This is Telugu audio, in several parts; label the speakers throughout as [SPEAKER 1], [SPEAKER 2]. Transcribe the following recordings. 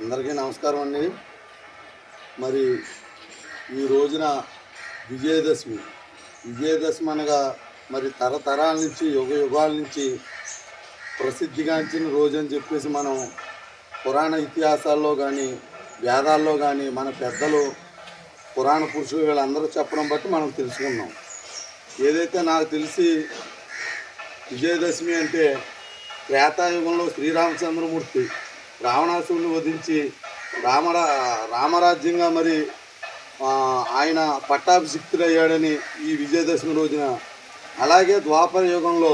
[SPEAKER 1] అందరికీ నమస్కారం అండి. మరి ఈ రోజున విజయదశమి అనగా మరి తరతరాల నుంచి యుగాల నుంచి ప్రసిద్ధిగాంచిన రోజు అని చెప్పేసి మనం పురాణ ఇతిహాసాల్లో కానీ వేదాల్లో కానీ మన పెద్దలు పురాణ పురుషులు వీళ్ళందరూ చెప్పడం బట్టి మనం తెలుసుకున్నాం. ఏదైతే నాకు తెలిసి విజయదశమి అంటే త్రేతాయుగంలో శ్రీరామచంద్రమూర్తి రావణాసురుని వధించి రామరాజ్యంగా మరి ఆయన పట్టాభిషిక్తుడయ్యాడని ఈ విజయదశమి రోజున. అలాగే ద్వాపర యుగంలో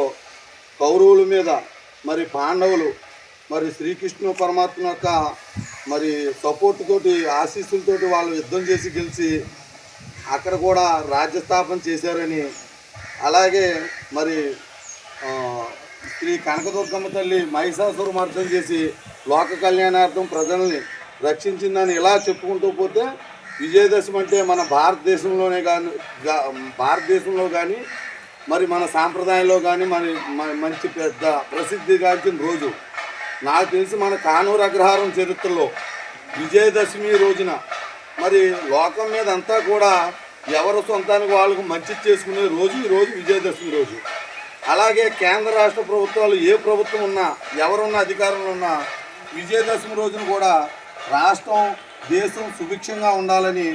[SPEAKER 1] కౌరవుల మీద మరి పాండవులు మరి శ్రీకృష్ణ పరమాత్మ యొక్క మరి సపోర్ట్ తోటి ఆశీస్సులతోటి వాళ్ళు యుద్ధం చేసి గెలిచి అక్కడ కూడా రాజ్యస్థాపన చేశారని, అలాగే మరి శ్రీ కనకదుర్గమ్మ తల్లి మహిషాసురమర్దనం చేసి లోక కళ్యాణార్థం ప్రజల్ని రక్షించిందని ఇలా చెప్పుకుంటూ పోతే విజయదశమి అంటే మన భారతదేశంలో కానీ మరి మన సాంప్రదాయంలో కానీ మంచి పెద్ద ప్రసిద్ధిగాంచిన రోజు. నాకు తెలిసి మన కానూరు అగ్రహారం చరిత్రలో విజయదశమి రోజున మరి లోకం మీద అంతా కూడా ఎవరు సొంతానికి వాళ్ళకు మంచి చేసుకునే రోజు ఈ రోజు విజయదశమి రోజు. అలాగే కేంద్ర రాష్ట్ర ప్రభుత్వాలు ఏ ప్రభుత్వం ఉన్నా ఎవరున్న అధికారంలో ఉన్నా విజయదశమి రోజున కూడా రాష్ట్రం దేశం సుభిక్షంగా ఉండాలని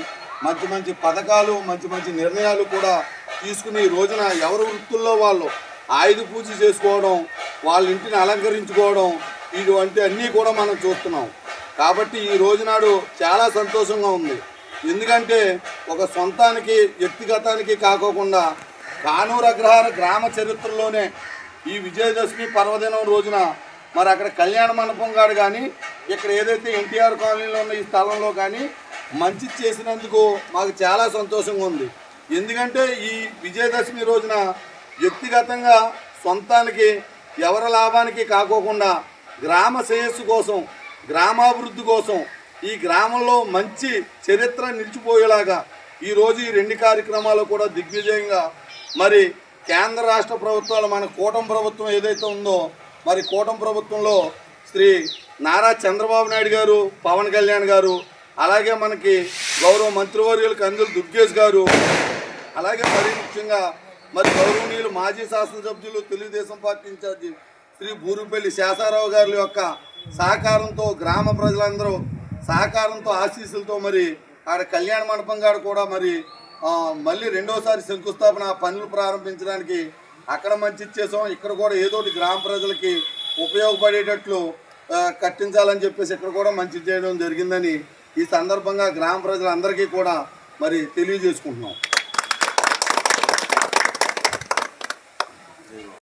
[SPEAKER 1] మంచి మంచి పథకాలు మంచి మంచి నిర్ణయాలు కూడా తీసుకుని ఈ రోజున ఎవరి వృత్తుల్లో వాళ్ళు ఆయుధ పూజ చేసుకోవడం, వాళ్ళ ఇంటిని అలంకరించుకోవడం ఇటువంటి అన్నీ కూడా మనం చూస్తున్నాం. కాబట్టి ఈ రోజునాడు చాలా సంతోషంగా ఉంది. ఎందుకంటే ఒక సొంతానికి వ్యక్తిగతానికి కాకోకుండా కానూరు అగ్రహార గ్రామ చరిత్రలోనే ఈ విజయదశమి పర్వదినం రోజున మరి అక్కడ కళ్యాణ మండపం కాదు కానీ ఇక్కడ ఏదైతే ఎన్టీఆర్ కాలనీలో ఉన్న ఈ స్థలంలో కానీ మంచి చేసినందుకు మాకు చాలా సంతోషంగా ఉంది. ఎందుకంటే ఈ విజయదశమి రోజున వ్యక్తిగతంగా సొంతానికి ఎవరి లాభానికి కాకోకుండా గ్రామ శ్రేయస్సు కోసం గ్రామాభివృద్ధి కోసం ఈ గ్రామంలో మంచి చరిత్ర నిలిచిపోయేలాగా ఈరోజు ఈ రెండు కార్యక్రమాలు కూడా దిగ్విజయంగా మరి కేంద్ర రాష్ట్ర ప్రభుత్వాలు మన కూటమి ప్రభుత్వం ఏదైతే ఉందో మరి కూటమి ప్రభుత్వంలో శ్రీ నారా చంద్రబాబు నాయుడు గారు, పవన్ కళ్యాణ్ గారు, అలాగే మనకి గౌరవ మంత్రివర్యులు కందులు దుర్గేష్ గారు, అలాగే మరీ ముఖ్యంగా మరి గౌరవనీయులు మాజీ శాసనసభ్యులు తెలుగుదేశం పార్టీ ఇన్ఛార్జి శ్రీ బూరుపల్లి శేషారావు గారి యొక్క సహకారంతో గ్రామ ప్రజలందరూ సహకారంతో ఆశీస్సులతో మరి ఆడ కళ్యాణ మండపం గారు కూడా మరి మళ్ళీ రెండోసారి శంకుస్థాపన పనులు ప్రారంభించడానికి అక్కడ మంచి ఇచ్చేసాం. ఇక్కడ కూడా ఏదోటి గ్రామ ప్రజలకి ఉపయోగపడేటట్లు కట్టించాలని చెప్పేసి ఇక్కడ కూడా మంచి చేయడం జరిగిందని ఈ సందర్భంగా గ్రామ ప్రజలందరికీ కూడా మరి తెలియజేసుకుంటున్నాం.